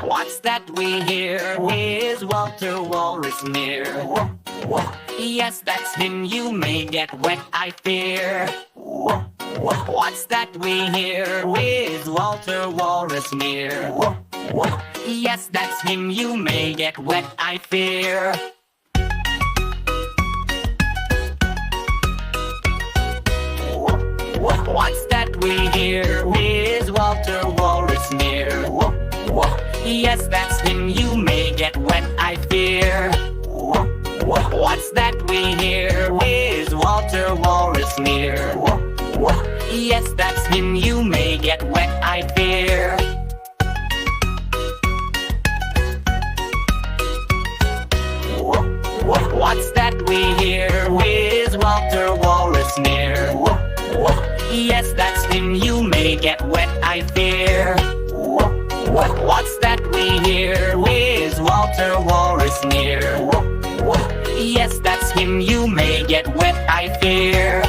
What's that we hear? Is Walter Walrus near? Yes, that's him, you may get wet, I fear. What's that we hear? Is Walter Walrus near? Yes, that's him, you may get wet, I fear. What's that we hear? Is Walter Walrus near? Yes, that's him, you may get wet, I fear. What's that we hear? Is Walter Walrus near? Yes, that's him, you may get wet, I fear. What's that we hear? Is Walter Walrus near? Yes, that's him, you may get wet, I fear. What's that we hear? Is Walter Walrus near? Yes, that's him, you may get wet, I fear.